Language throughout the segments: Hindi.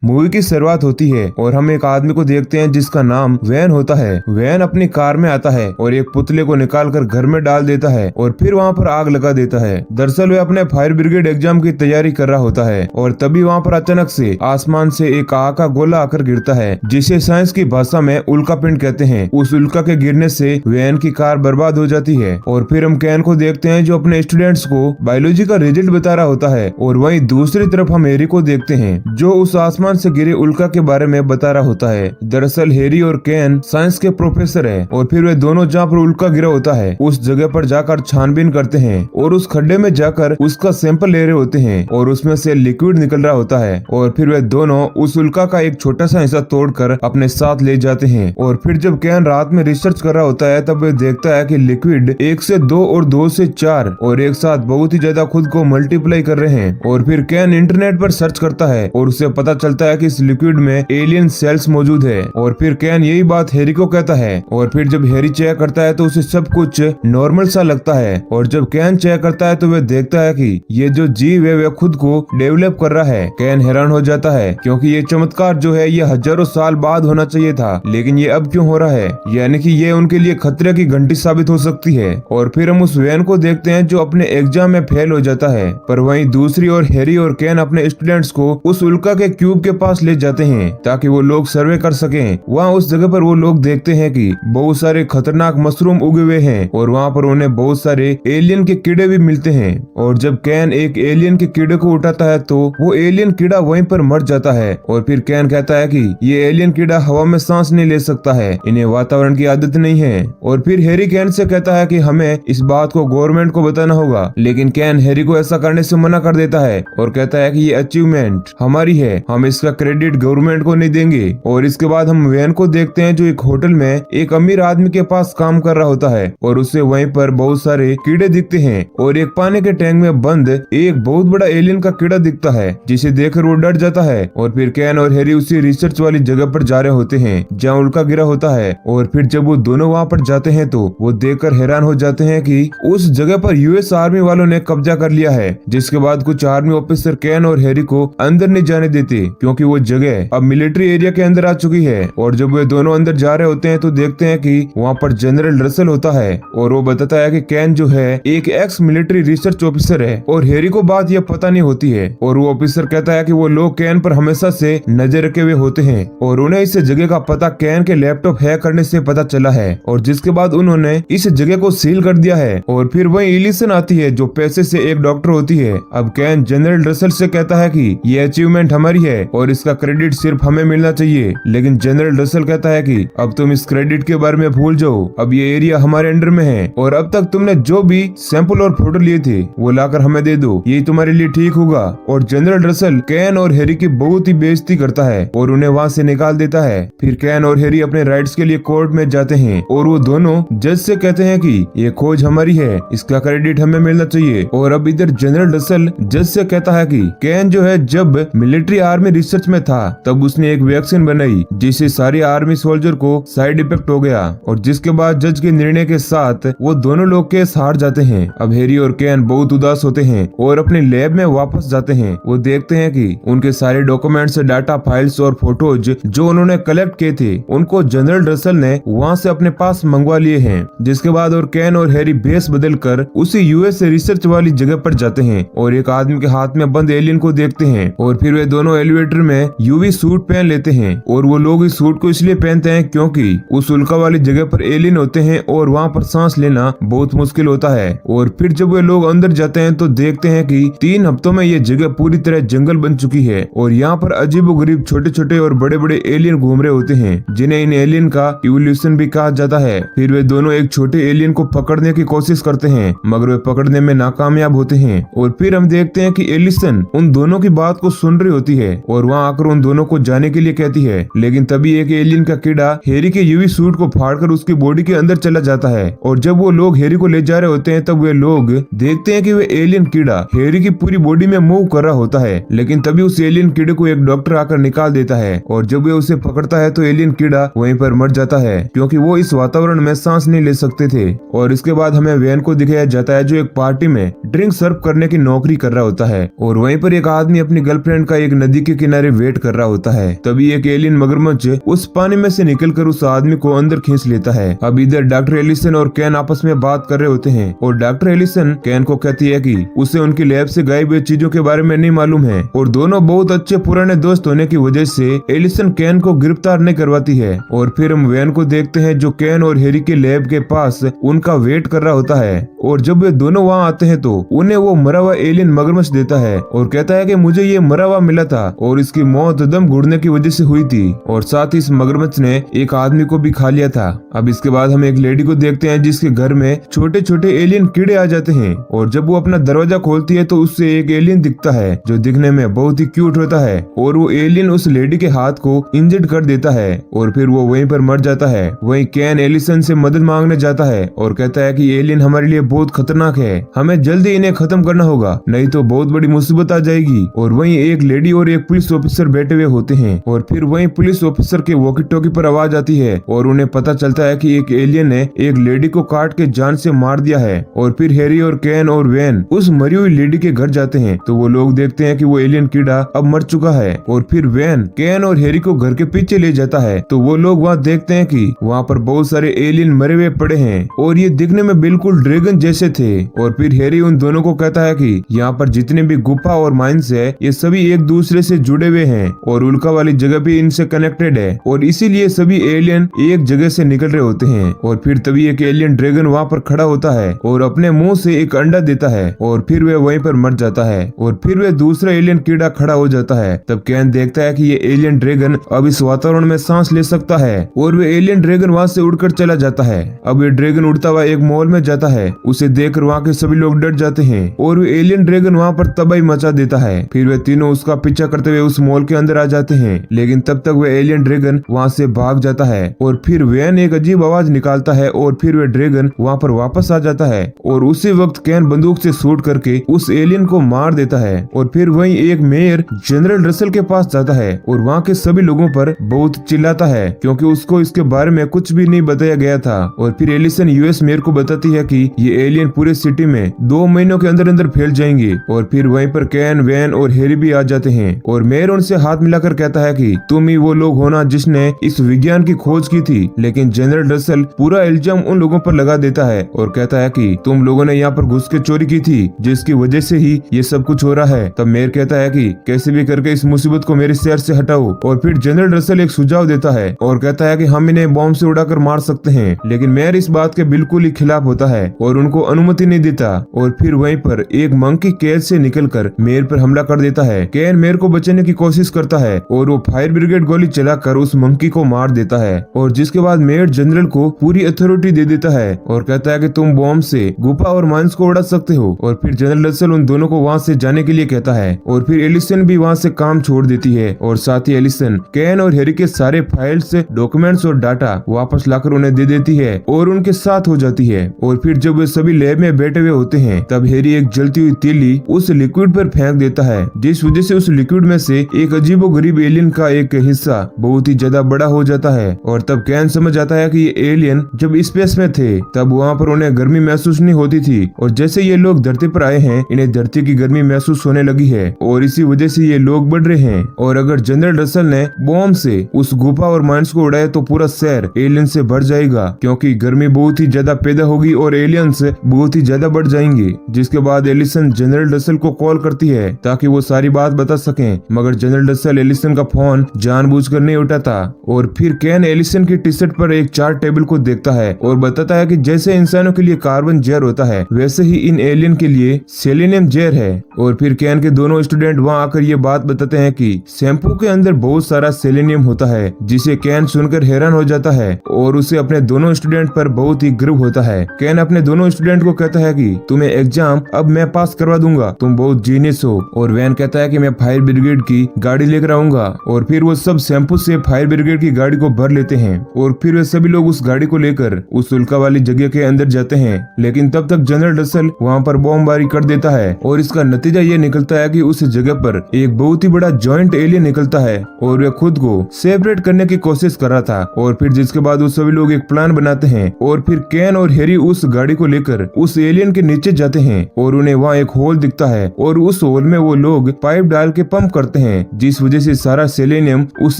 मूवी की शुरुआत होती है और हम एक आदमी को देखते हैं जिसका नाम वैन होता है। वैन अपनी कार में आता है और एक पुतले को निकालकर घर में डाल देता है और फिर वहाँ पर आग लगा देता है। दरअसल वह अपने फायर ब्रिगेड एग्जाम की तैयारी कर रहा होता है और तभी वहाँ पर अचानक से आसमान से एक आग का गोला आकर गिरता है, जिसे साइंस की भाषा में उल्कापिंड कहते हैं। उस उल्का के गिरने से वैन की कार बर्बाद हो जाती है और फिर हम कैन को देखते हैं जो अपने स्टूडेंट्स को बायोलॉजी का रिजल्ट बता रहा होता है और वहीं दूसरी तरफ हम हैरी को देखते हैं जो उस आसमान से गिरे उल्का के बारे में बता रहा होता है। दरअसल हैरी और कैन साइंस के प्रोफेसर है और फिर वे दोनों जहाँ पर उल्का गिरा होता है उस जगह पर जाकर छानबीन करते हैं और उस खड्डे में जाकर उसका सैंपल ले रहे होते हैं और उसमें से लिक्विड निकल रहा होता है और फिर वे दोनों उस उल्का का एक छोटा सा हिस्सा तोड़कर अपने साथ ले जाते हैं। और फिर जब कैन रात में रिसर्च कर रहा होता है तब वे देखता है कि लिक्विड 1 से 2 और 2 से 4 और एक साथ बहुत ही ज्यादा खुद को मल्टीप्लाई कर रहे हैं। और फिर कैन इंटरनेट पर सर्च करता है और उसे पता चलता है कि इस लिक्विड में एलियन सेल्स मौजूद है और फिर कैन यही बात हैरी को कहता है और फिर जब हैरी चेक करता है तो उसे सब कुछ नॉर्मल सा लगता है। और जब कैन चेक करता है तो वह देखता है कि ये जो जीव है वह खुद को डेवलप कर रहा है। कैन हैरान हो जाता है क्योंकि ये चमत्कार जो है ये हजारों साल बाद होना चाहिए था, लेकिन ये अब क्यों हो रहा है, यानी कि ये उनके लिए खतरे की घंटी साबित हो सकती है। और फिर हम उस वैन को देखते हैं जो अपने एग्जाम में फेल हो जाता है, पर वहीं दूसरी ओर हैरी और कैन अपने स्टूडेंट्स को उस उल्का के क्यूब के पास ले जाते हैं ताकि वो लोग सर्वे कर सकें। वहाँ उस जगह पर वो लोग देखते हैं कि बहुत सारे खतरनाक मशरूम उगे हुए हैं और वहाँ पर उन्हें बहुत सारे एलियन के कीड़े भी मिलते हैं। और जब कैन एक एलियन के कीड़े को उठाता है तो वो एलियन कीड़ा वहीं पर मर जाता है और फिर कैन कहता है कि ये एलियन कीड़ा हवा में सांस नहीं ले सकता है, इन्हें वातावरण की आदत नहीं है। और फिर हैरी कैन से कहता है कि हमें इस बात को गवर्नमेंट को बताना होगा, लेकिन कैन हैरी को ऐसा करने से मना कर देता है और कहता है कि ये अचीवमेंट हमारी है, हम इसका क्रेडिट गवर्नमेंट को नहीं देंगे। और इसके बाद हम वैन को देखते हैं जो एक होटल में एक अमीर आदमी के पास काम कर रहा होता है और उसे वहीं पर बहुत सारे कीड़े दिखते हैं और एक पानी के टैंक में बंद एक बहुत बड़ा एलियन का कीड़ा दिखता है जिसे देखकर वो डर जाता है। और फिर कैन और हैरी उसी रिसर्च वाली जगह पर जा रहे होते हैं जहाँ उल्का गिरा होता है। और फिर जब वो दोनों वहाँ पर जाते हैं तो वो देखकर हैरान हो जाते हैं कि उस जगह पर यूएस आर्मी वालों ने कब्जा कर लिया है, जिसके बाद कुछ आर्मी ऑफिसर कैन और हैरी को अंदर नहीं जाने देते क्योंकि वो जगह अब मिलिट्री एरिया के अंदर आ चुकी है। और जब वे दोनों अंदर जा रहे होते हैं तो देखते हैं कि वहाँ पर जनरल रसल होता है और वो बताता है कि कैन जो है एक एक्स मिलिट्री रिसर्च ऑफिसर है और हैरी को बात यह पता नहीं होती है। और वो ऑफिसर कहता है कि वो लोग कैन पर हमेशा से नजर रखे हुए होते हैं और उन्हें इस जगह का पता कैन के लैपटॉप हैक करने से पता चला है और जिसके बाद उन्होंने इस जगह को सील कर दिया है। और फिर वही एलिसन आती है जो पैसे से एक डॉक्टर होती है। अब कैन जनरल रसल से कहता है कि ये अचीवमेंट हमारी है और इसका क्रेडिट सिर्फ हमें मिलना चाहिए, लेकिन जनरल रसल कहता है कि अब तुम इस क्रेडिट के बारे में भूल जाओ, अब ये एरिया हमारे अंडर में है और अब तक तुमने जो भी सैंपल और फोटो लिए थे वो लाकर हमें दे दो, यही तुम्हारे लिए ठीक होगा। और जनरल रसल कैन और हैरी की बहुत ही बेइज्जती करता है और उन्हें वहाँ से निकाल देता है। फिर कैन और हैरी अपने राइट्स के लिए कोर्ट में जाते हैं और वो दोनों जज से कहते हैं कि ये खोज हमारी है, इसका क्रेडिट हमें मिलना चाहिए। और अब इधर जनरल रसल जज से कहता है कि कैन जो है जब मिलिट्री आर्मी रिसर्च में था तब उसने एक वैक्सीन बनाई जिससे सारी आर्मी सोल्जर को साइड इफेक्ट हो गया और जिसके बाद जज के निर्णय के साथ वो दोनों लोग केस हार जाते हैं। अब हैरी और कैन बहुत उदास होते हैं और अपने लैब में वापस जाते हैं। वो देखते हैं कि उनके सारे डॉक्यूमेंट्स, डाटा, फाइल्स और फोटोज जो उन्होंने कलेक्ट किए थे उनको जनरल रसल ने वहाँ से अपने पास मंगवा लिए हैं। जिसके बाद और कैन और हैरी भेस बदल कर उसी यूएस रिसर्च वाली जगह पर जाते हैं और एक आदमी के हाथ में बंद एलियन को देखते हैं। और फिर वे दोनों एलिवेटर में यूवी सूट पहन लेते हैं और वो लोग इस सूट को इसलिए पहनते हैं क्योंकि उस उल्का वाली जगह पर एलियन होते हैं और वहाँ पर सांस लेना बहुत मुश्किल होता है। और फिर जब वे लोग अंदर जाते हैं तो देखते हैं कि 3 हफ्तों में ये जगह पूरी तरह जंगल बन चुकी है और यहाँ पर अजीबोगरीब छोटे छोटे और बड़े बड़े एलियन घूम रहे होते हैं जिन्हें इन एलियन का इवोल्यूशन भी कहा जाता है। फिर वे दोनों एक छोटे एलियन को पकड़ने की कोशिश करते हैं मगर वे पकड़ने में नाकामयाब होते हैं। और फिर हम देखते हैं कि एलिसन उन दोनों की बात को सुन रही होती है और वहाँ आकर उन दोनों को जाने के लिए कहती है, लेकिन तभी एक एलियन का कीड़ा हैरी के यूवी सूट को फाड़कर उसकी बॉडी के अंदर चला जाता है। और जब वो लोग हैरी को ले जा रहे होते हैं तब वे लोग देखते हैं कि वे एलियन कीड़ा हैरी की पूरी बॉडी में मूव कर रहा होता है, लेकिन तभी उस एलियन कीड़े को एक डॉक्टर आकर निकाल देता है और जब वे उसे पकड़ता है तो एलियन कीड़ा वहीं पर मर जाता है क्योंकि वो इस वातावरण में सांस नहीं ले सकते थे। और इसके बाद हमें वैन को दिखाया जाता है जो एक पार्टी में ड्रिंक सर्व करने की नौकरी कर रहा होता है और वहीं पर एक आदमी अपनी गर्लफ्रेंड का एक नदी के किनारे वेट कर रहा होता है। तभी एक एलियन मगरमच्छ उस पानी में से निकलकर उस आदमी को अंदर खींच लेता है। अब इधर डॉक्टर एलिसन और कैन आपस में बात कर रहे होते हैं और डॉक्टर एलिसन कैन को कहती है कि उसे उनकी लैब से गायब हुई चीजों के बारे में नहीं मालूम है और दोनों बहुत अच्छे पुराने दोस्त होने की वजह से एलिसन कैन को गिरफ्तार नहीं करवाती है। और फिर हम वैन को देखते हैं जो कैन और हैरी के लैब के पास उनका वेट कर रहा होता है और जब वे दोनों वहाँ आते हैं तो उन्हें वो मरा हुआ एलियन मगरमच्छ देता है और कहता है कि मुझे ये मरा हुआ मिला था और इसकी मौत दम घुटने की वजह से हुई थी और साथ ही इस मगरमच्छ ने एक आदमी को भी खा लिया था। अब इसके बाद हम एक लेडी को देखते हैं जिसके घर में छोटे छोटे एलियन कीड़े आ जाते हैं और जब वो अपना दरवाजा खोलती है तो उससे एक एलियन दिखता है जो दिखने में बहुत ही क्यूट होता है और वो एलियन उस लेडी के हाथ को इंजर्ड कर देता है और फिर वो वहीं पर मर जाता है। वहीं कैन एलिसन से मदद मांगने जाता है और कहता है कि एलियन हमारे लिए बहुत खतरनाक है, हमें जल्दी इन्हें खत्म करना होगा नहीं तो बहुत बड़ी मुसीबत आ जाएगी। और वहीं एक लेडी और एक पुलिस ऑफिसर बैठे हुए होते हैं और फिर वहीं पुलिस ऑफिसर के वॉकी टॉकी पर आवाज आती है और उन्हें पता चलता है कि एक एलियन ने एक लेडी को काट के जान से मार दिया है। और फिर हैरी और कैन और वैन उस मरी हुई लेडी के घर जाते हैं तो वो लोग देखते हैं कि वो एलियन कीड़ा अब मर चुका है। और फिर वैन कैन और हैरी को घर के पीछे ले जाता है तो वो लोग वहाँ देखते हैं कि वहाँ पर बहुत सारे एलियन मरे हुए पड़े हैं और ये दिखने में बिल्कुल ड्रैगन जैसे थे। और फिर हैरी उन दोनों को कहता है कि यहाँ पर जितने भी गुफा और माइंस है ये सभी एक दूसरे से जुड़े हुए हैं और उल्का वाली जगह भी इनसे कनेक्टेड है और इसीलिए सभी एलियन एक जगह से निकल रहे होते हैं। और फिर तभी एक एलियन ड्रैगन वहाँ पर खड़ा होता है और अपने मुंह से एक अंडा देता है और फिर वह वहीं पर मर जाता है और फिर वह दूसरा एलियन कीड़ा खड़ा हो जाता है। तब कैन देखता है कि ये एलियन ड्रैगन अब इस वातावरण में सांस ले सकता है और वह एलियन ड्रैगन वहाँ से उड़कर चला जाता है। अब ये ड्रैगन उड़ता हुआ एक मॉल में जाता है, उसे देखकर वहाँ के सभी लोग डर जाते हैं और वो एलियन ड्रैगन वहाँ पर तबाही मचा देता है। फिर वे तीनों उसका पीछा करते हुए उस मॉल के अंदर आ जाते हैं लेकिन तब तक वह एलियन ड्रैगन वहाँ से भाग जाता है। और फिर वैन एक अजीब आवाज निकालता है और फिर वह ड्रैगन वहाँ पर वापस आ जाता है और उसी वक्त कैन बंदूक से शूट करके उस एलियन को मार देता है। और फिर वहीं एक मेयर जनरल रसल के पास जाता है और वहाँ के सभी लोगों पर बहुत चिल्लाता है क्योंकि उसको इसके बारे में कुछ भी नहीं बताया गया था। और फिर एलिसन यूएस मेयर को बताती है कि ये एलियन पूरे सिटी में 2 महीनों के अंदर अंदर फैल जाएंगे। और फिर वहीं पर कैन वैन और हैरी भी आ जाते हैं और मेयर उनसे हाथ मिलाकर कहता है कि तुम ही वो लोग होना जिसने इस विज्ञान की खोज की थी। लेकिन जनरल रसल पूरा इल्जाम उन लोगों पर लगा देता है और कहता है कि तुम लोगों ने यहाँ पर घुस के चोरी की थी जिसकी वजह से ही ये सब कुछ हो रहा है। तब मेयर कहता है कि कैसे भी करके इस मुसीबत को मेरे शहर से हटाओ। और फिर जनरल रसल एक सुझाव देता है और कहता है कि हम इन्हें बॉम्ब से उड़ाकर मार सकते हैं। लेकिन मेयर इस बात के बिल्कुल ही खिलाफ होता है और उनको अनुमति नहीं देता। और फिर वहीं पर एक मंकी कैद से निकलकर मेयर पर हमला कर देता है। कैन मेयर को बचाने की कोशिश करता है और वो फायर ब्रिगेड गोली चलाकर उस मंकी को मार देता है और जिसके बाद मेयर जनरल को पूरी अथॉरिटी दे देता है और कहता है कि तुम बॉम्ब से गुफा और माइंस को उड़ा सकते हो। और फिर जनरल रसल उन दोनों को वहाँ से जाने के लिए कहता है और फिर एलिसन भी वहाँ से काम छोड़ देती है और साथ ही एलिसन कैन और हैरी के सारे फाइल्स डॉक्यूमेंट्स और डाटा वापस लाकर उन्हें दे देती है और उनके साथ हो जाती है। और फिर जब वे सभी लैब में बैठे हुए होते हैं तब हैरी एक जलती हुई तीली उस लिक्विड पर फेंक देता है जिस वजह से उस लिक्विड में से एक अजीबोगरीब एलियन का एक हिस्सा बहुत ही ज्यादा बड़ा हो जाता है। और तब कैन समझ आता है कि ये एलियन जब स्पेस में थे तब वहाँ पर उन्हें गर्मी महसूस नहीं होती थी और जैसे ये लोग धरती पर आए हैं इन्हें धरती की गर्मी महसूस होने लगी है और इसी वजह से ये लोग बढ़ रहे हैं। और अगर जनरल रसल ने बॉम्ब से उस गुफा और माइंस को उड़ाया तो पूरा शहर एलियन से भर जाएगा क्योंकि गर्मी बहुत ही ज्यादा पैदा होगी और एलियंस बहुत ही ज्यादा बढ़ जाएंगे। जिसके बाद एलिसन जनरल रसल को कॉल करती है ताकि वो सारी बात बता सकें मगर जनरल रसल एलिसन का फोन जानबूझकर नहीं उठाता। और फिर कैन एलिसन की टी शर्ट पर एक चार्ट टेबल को देखता है और बताता है कि जैसे इंसानों के लिए कार्बन जहर होता है वैसे ही इन एलियन के लिए सेलेनियम जहर है। और फिर कैन के दोनों स्टूडेंट वहाँ आकर ये बात बताते हैं कि शैम्पू के अंदर बहुत सारा सेलेनियम होता है जिसे कैन सुनकर हैरान हो जाता है और उसे अपने दोनों स्टूडेंट पर बहुत ही गर्व होता है। कैन अपने दोनों स्टूडेंट को कहता है कि तुम्हें एग्जाम अब मैं पास करवा दूंगा, तुम बहुत जीनियस हो। और वैन कहता है कि मैं फायर ब्रिगेड की गाड़ी लेकर आऊंगा। और फिर वो सब शैम्पू से फायर ब्रिगेड की गाड़ी को भर लेते हैं और फिर वे सभी लोग उस गाड़ी को लेकर उस उल्का वाली जगह के अंदर जाते हैं। लेकिन तब तक जनरल रसल वहाँ पर बॉम्बबारी कर देता है और इसका नतीजा ये निकलता है कि उस जगह पर एक बहुत ही बड़ा जॉइंट एलियन निकलता है और वे खुद को सेपरेट करने की कोशिश कर रहा था। और फिर जिसके बाद वो सभी लोग एक प्लान बनाते हैं और फिर कैन और हैरी उस गाड़ी को लेकर उस एलियन के नीचे जाते हैं और उन्हें वहाँ एक होल दिखता है और उस होल में वो लोग पाइप डाल के पंप करते हैं, जिस वजह से सारा सेलेनियम उस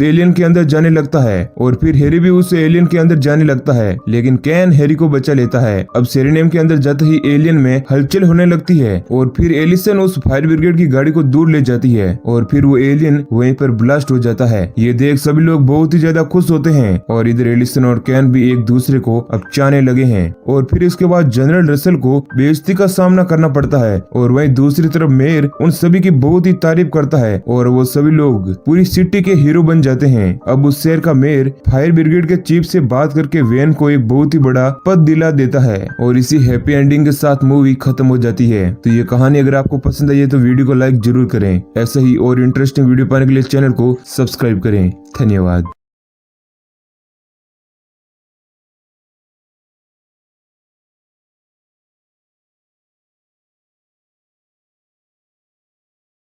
एलियन के अंदर जाने लगता है और फिर हैरी भी उस एलियन के अंदर जाने लगता है, लेकिन कैन हैरी को बचा लेता है। अब सेलेनियम के अंदर जाते ही एलियन में हलचल होने लगती है और फिर एलिसन उस फायर ब्रिगेड की गाड़ी को दूर ले जाती है और फिर वो एलियन वहीं पर ब्लास्ट हो जाता है। ये देख सभी लोग बहुत ही ज्यादा खुश होते हैं और इधर एलिसन और कैन भी एक दूसरे को अब चाहने लगे हैं। और फिर इसके बाद जनरल रसल को बेइज्जती का सामना करना पड़ता है और वहीं दूसरी तरफ मेयर उन सभी की बहुत ही तारीफ करता है और वो सभी लोग पूरी सिटी के हीरो बन जाते हैं। अब उस शहर का मेयर फायर ब्रिगेड के चीफ से बात करके वैन को एक बहुत ही बड़ा पद दिला देता है और इसी हैप्पी एंडिंग के साथ मूवी खत्म हो जाती है। तो ये कहानी अगर आपको पसंद आई है तो वीडियो को लाइक जरूर करें। ऐसे ही और इंटरेस्टिंग वीडियो पाने के लिए चैनल को सब्सक्राइब करें। धन्यवाद।